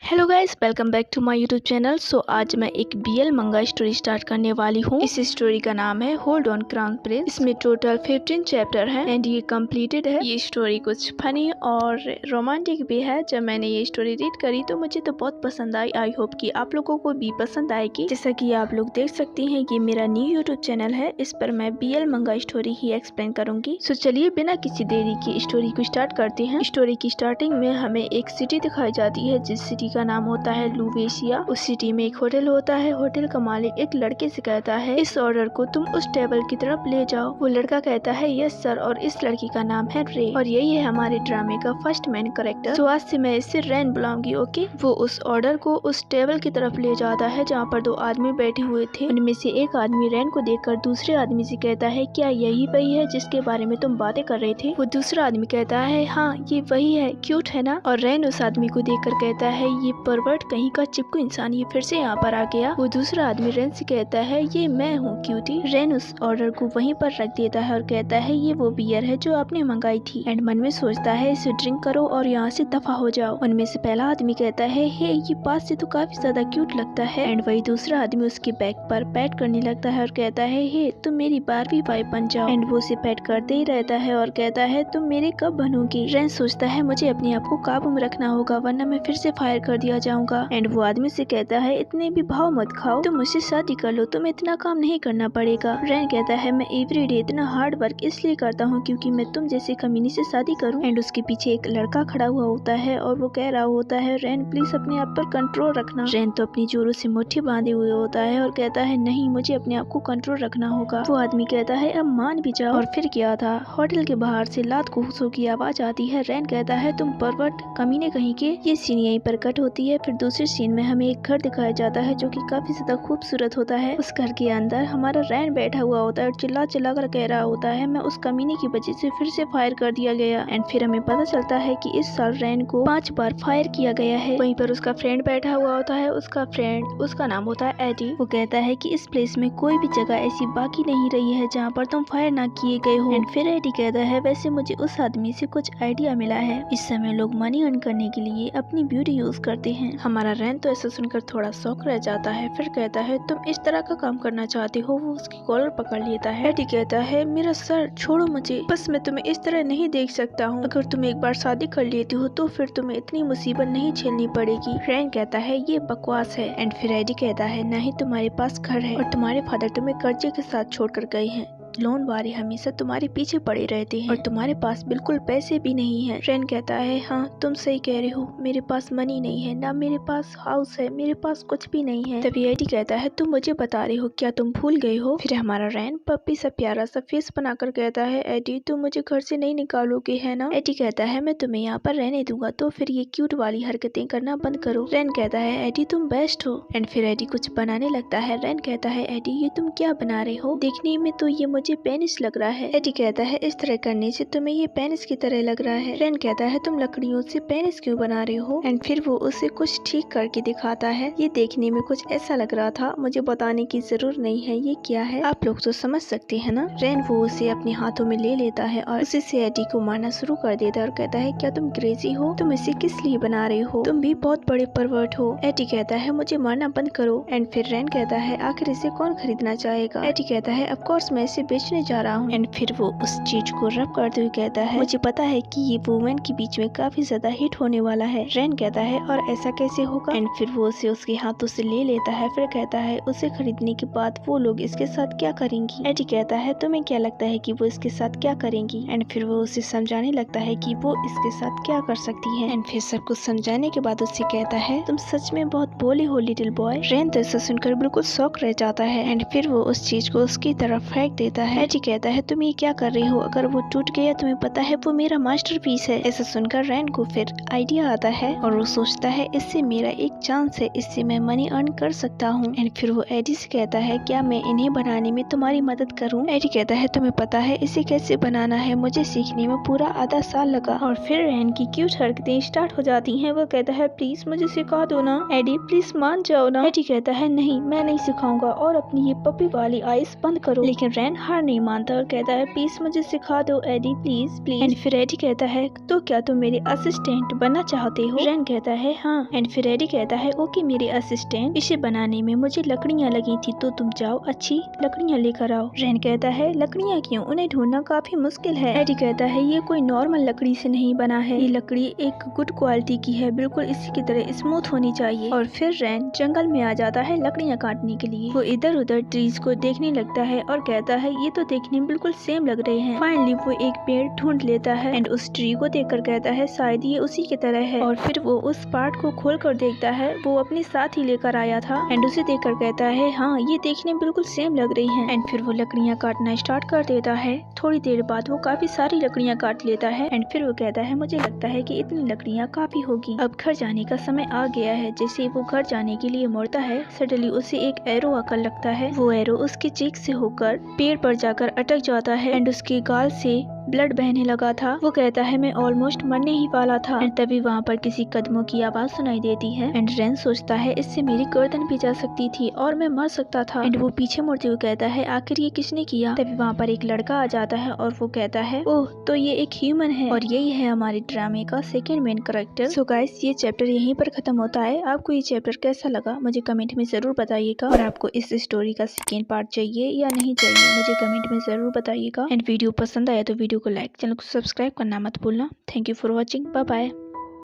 Hello guys, welcome back to my YouTube channel. आज मैं एक बीएल मंगा स्टोरी स्टार्ट करने वाली हूँ। इस स्टोरी का नाम है होल्ड ऑन क्राउन प्रिंस। इसमें टोटल 15 चैप्टर है एंड ये कंप्लीटेड है। ये स्टोरी कुछ फनी और रोमांटिक भी है। जब मैंने ये स्टोरी रीड करी तो मुझे तो बहुत पसंद आई। आई होप कि आप लोगों को भी पसंद आएगी। जैसा कि आप लोग देख सकती हैं, ये मेरा न्यू यूट्यूब चैनल है। इस पर मैं बीएल मंगा स्टोरी ही एक्सप्लेन करूंगी। चलिए बिना किसी देरी की स्टोरी को स्टार्ट करते हैं। स्टोरी की स्टार्टिंग में हमें एक सिटी दिखाई जाती है जिस सिटी का नाम होता है लुवेशिया। उस सिटी में एक होटल होता है। होटल का मालिक एक लड़के से कहता है, इस ऑर्डर को तुम उस टेबल की तरफ ले जाओ। वो लड़का कहता है, यस सर। और इस लड़की का नाम है रे और यही है हमारे ड्रामे का फर्स्ट मेन कैरेक्टर। आज से मैं इसे रैन बुलाऊंगी, ओके। वो उस ऑर्डर को उस टेबल की तरफ ले जाता है जहाँ पर दो आदमी बैठे हुए थे। उनमें से एक आदमी रैन को देखकर दूसरे आदमी से कहता है, क्या यही वही है जिसके बारे में तुम बातें कर रहे थे? वो दूसरा आदमी कहता है, हाँ ये वही है, क्यूट है ना? और रैन उस आदमी को देखकर कहता है, ये परवर्ट कहीं का चिपकू इंसान ये फिर से यहाँ पर आ गया। वो दूसरा आदमी रैन से कहता है, ये मैं हूँ क्यूटी। रैन उस ऑर्डर को वहीं पर रख देता है और कहता है, ये वो बियर है जो आपने मंगाई थी। एंड मन में सोचता है, इसे ड्रिंक करो और यहाँ से दफा हो जाओ। उनमें से पहला आदमी कहता है, हे ये पास से तो काफी ज्यादा क्यूट लगता है। एंड वही दूसरा आदमी उसके बैक पर पैट करने लगता है और कहता है, हे तुम मेरी 12वीं वाइफ बन जाओ। एंड वो उसे पैट करते ही रहता है और कहता है, तुम मेरे कब बनोगी? रैन सोचता है, मुझे अपने आप को काबू में रखना होगा वरना मैं फिर से फायर कर दिया जाऊंगा। एंड वो आदमी से कहता है, इतने भी भाव मत खाओ, तुम मुझसे शादी कर लो, तुम्हें इतना काम नहीं करना पड़ेगा। रैन कहता है, मैं एवरीडे इतना हार्ड वर्क इसलिए करता हूँ क्योंकि मैं तुम जैसे कमीनी से शादी करूँ। एंड उसके पीछे एक लड़का खड़ा हुआ होता है और वो कह रहा होता है, रैन प्लीज अपने आप पर कंट्रोल रखना। रैन तो अपनी जोरों से मुट्ठी बांधे हुए होता है और कहता है, नहीं मुझे अपने आप को कंट्रोल रखना होगा। वो आदमी कहता है, अब मान भी जाओ। और फिर क्या था, होटल के बाहर से लात घूसों की आवाज आती है। रैन कहता है, तुम परवर्ट कमीने कहीं के। ये सीन यहीं पर कट होती है। फिर दूसरे सीन में हमें एक घर दिखाया जाता है जो कि काफी ज्यादा खूबसूरत होता है। उस घर के अंदर हमारा रैन बैठा हुआ होता है और चिल्ला चिल्ला कर कह रहा होता है, मैं उस कमीने की वजह से फिर से फायर कर दिया गया। एंड फिर हमें पता चलता है कि इस साल रैन को 5 बार फायर किया गया है। वहीं पर उसका फ्रेंड बैठा हुआ होता है। उसका नाम होता है एडी। वो कहता है कि इस प्लेस में कोई भी जगह ऐसी बाकी नहीं रही है जहाँ पर तुम फायर ना किए गए हो। एंड फिर एडी कहता है, वैसे मुझे उस आदमी से कुछ आइडिया मिला है। इस समय लोग मनी अर्न करने के लिए अपनी ब्यूटी यूज करते हैं। हमारा रैन तो ऐसा सुनकर थोड़ा शौक रह जाता है। फिर कहता है, तुम इस तरह का काम करना चाहते हो? वो उसकी कॉलर पकड़ लेता है। एडी कहता है, मेरा सर छोड़ो मुझे, बस मैं तुम्हें इस तरह नहीं देख सकता हूँ। अगर तुम एक बार शादी कर लेती हो तो फिर तुम्हें इतनी मुसीबत नहीं झेलनी पड़ेगी। रैन कहता है, ये बकवास है। एंड फिर एडी कहता है, नहीं तुम्हारे पास घर है और तुम्हारे फादर तुम्हें कर्जे के साथ छोड़कर गए हैं। लोन वाले हमेशा तुम्हारे पीछे पड़े रहते हैं और तुम्हारे पास बिल्कुल पैसे भी नहीं है। रैन कहता है, हाँ तुम सही कह रहे हो, मेरे पास मनी नहीं है, ना मेरे पास हाउस है, मेरे पास कुछ भी नहीं है। तभी एडी कहता है, तुम मुझे बता रहे हो, क्या तुम भूल गए हो? फिर हमारा रैन पप्पी सा प्यारा सा फेस बनाकर कहता है, एडी तुम मुझे घर से नहीं निकालोगे है ना? एडी कहता है, मैं तुम्हें यहाँ पर रहने दूंगा, तो फिर ये क्यूट वाली हरकतें करना बंद करो। रैन कहता है, एडी तुम बेस्ट हो। एंड फिर एडी कुछ बनाने लगता है। रैन कहता है, एडी ये तुम क्या बना रहे हो? देखने में तो ये मुझे पेनिस लग रहा है। एडी कहता है, इस तरह करने से तुम्हें ये पेनिस की तरह लग रहा है। रैन कहता है, तुम लकड़ियों से पेनिस क्यों बना रहे हो? एंड फिर वो उसे कुछ ठीक करके दिखाता है। ये देखने में कुछ ऐसा लग रहा था, मुझे बताने की जरूरत नहीं है ये क्या है, आप लोग तो समझ सकते हैं ना। रैन वो उसे अपने हाथों में ले लेता है और उसी से एडी को मारना शुरू कर देता है और कहता है, क्या तुम क्रेजी हो? तुम इसे किस लिए बना रहे हो? तुम भी बहुत बड़े परवर्ट हो। एडी कहता है, मुझे मारना बंद करो। एंड फिर रैन कहता है, आखिर इसे कौन खरीदना चाहेगा? एडी कहता है, ऑफ कोर्स मैं इसे बेचने जा रहा हूँ। एंड फिर वो उस चीज को रब करते हुए कहता है, मुझे पता है कि ये वुमेन के बीच में काफी ज्यादा हिट होने वाला है। रैन कहता है, और ऐसा कैसे होगा? एंड फिर वो उसे उसके हाथों से ले लेता है। फिर कहता है, उसे खरीदने के बाद वो लोग इसके साथ क्या करेंगी? एडी कहता है, तुम्हें क्या लगता है कि वो इसके साथ क्या करेंगी? एंड फिर वो उसे समझाने लगता है कि वो इसके साथ क्या कर सकती है। एंड फिर सब कुछ समझाने के बाद उससे कहता है, तुम सच में बहुत भोले हो लिटिल बॉय। रैन तो ऐसा सुनकर बिल्कुल शॉक रह जाता है। एंड फिर वो उस चीज को उसकी तरफ फेंक देता है। एडी कहता है, तुम ये क्या कर रही हो? अगर वो टूट गया तुम्हें पता है वो मेरा मास्टरपीस है। ऐसा सुनकर रैन को फिर आइडिया आता है और वो सोचता है, इससे मेरा एक चांस है, इससे मैं मनी अर्न कर सकता हूँ। एंड फिर वो एडी से कहता है, क्या मैं इन्हें बनाने में तुम्हारी मदद करूँ? एडी कहता है, तुम्हें पता है इसे कैसे बनाना है, मुझे सीखने में पूरा आधा साल लगा। और फिर रैन की क्यूट हरकतें स्टार्ट हो जाती हैं। वो कहता है, प्लीज मुझे सिखा दो ना। एडी प्लीज मान जाओ ना। एडी कहता है, नहीं मैं नहीं सिखाऊंगा और अपनी ये पपी वाली आइस बंद करो। लेकिन रैन हार नहीं मानता और कहता है प्लीज मुझे सिखा दो एडी, प्लीज प्लीज। एंड फिर एडी कहता है तो क्या तुम मेरे असिस्टेंट बनना चाहते हो? रेन कहता है हाँ। एंड फिर एडी कहता है ओके मेरे असिस्टेंट, इसे बनाने में मुझे लकड़ियाँ लगी थी तो तुम जाओ अच्छी लकड़ियाँ लेकर आओ। रेन कहता है लकड़ियाँ क्यों, उन्हें ढूंढना काफी मुश्किल है। एडी कहता है ये कोई नॉर्मल लकड़ी से नहीं बना है, ये लकड़ी एक गुड क्वालिटी की है, बिल्कुल इसी की तरह स्मूथ होनी चाहिए। और फिर रेन जंगल में आ जाता है लकड़ियाँ काटने के लिए। वो इधर उधर ट्रीज को देखने लगता है और कहता है ये तो देखने में बिल्कुल सेम लग रहे हैं। फाइनली वो एक पेड़ ढूंढ लेता है एंड उस ट्री को देखकर कहता है शायद ये उसी की तरह है। और फिर वो उस पार्ट को खोल कर देखता है, वो अपने साथ ही लेकर आया था एंड उसे देखकर कहता है हाँ ये देखने में बिल्कुल सेम लग रही हैं। एंड फिर वो लकड़ियाँ काटना स्टार्ट कर देता है। थोड़ी देर बाद वो काफी सारी लकड़ियाँ काट लेता है एंड फिर वो कहता है मुझे लगता है कि इतनी लकड़ियाँ काफी होगी, अब घर जाने का समय आ गया है। जैसे वो घर जाने के लिए मुड़ता है सडनली उसे एक एरो आकर लगता है। वो एरो उसके चीक से होकर पेड़ पर जाकर अटक जाता है एंड उसके गाल से ब्लड बहने लगा था। वो कहता है मैं ऑलमोस्ट मरने ही वाला था। एंड तभी वहाँ पर किसी कदमों की आवाज सुनाई देती है एंड रेन सोचता है इससे मेरी गर्दन भी जा सकती थी और मैं मर सकता था। एंड वो पीछे मुड़ते हुए कहता है आखिर ये किसने किया? तभी वहाँ पर एक लड़का आ जाता है और वो कहता है ओह तो ये एक ह्यूमन है। और यही है हमारे ड्रामे का second main character. So guys ये चैप्टर यहीं पर खत्म होता है। आपको ये चैप्टर कैसा लगा मुझे कमेंट में जरूर बताइएगा, और आपको इस स्टोरी का सेकेंड पार्ट चाहिए या नहीं चाहिए मुझे कमेंट में जरूर बताइएगा। एंड वीडियो पसंद आया तो वीडियो को लाइक, चैनल को सब्सक्राइब करना मत भूलना। Thank you for watching, bye bye.